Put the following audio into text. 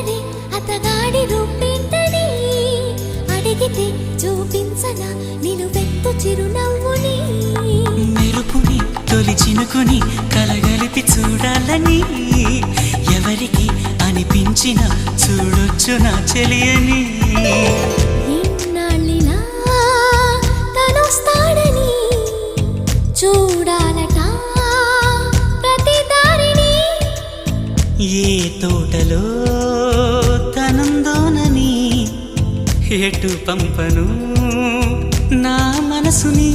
అడగనే అతగాడి రూపేంటని అడిగితే చూపించనా నిన్ను వెత్తు చిరునవ్వుని మెరుపుని తొలి చినుకుని కలగలిపి చూడాలని ఎవరికి అనిపించిన చూడొచ్చు నా చెలియని ఇన్నాళ్ళిలా తనొస్తాడని చూడాలట ప్రతి దారిని ఏ తోటలో తనందోనని ఎటు పంపను నా మనసుని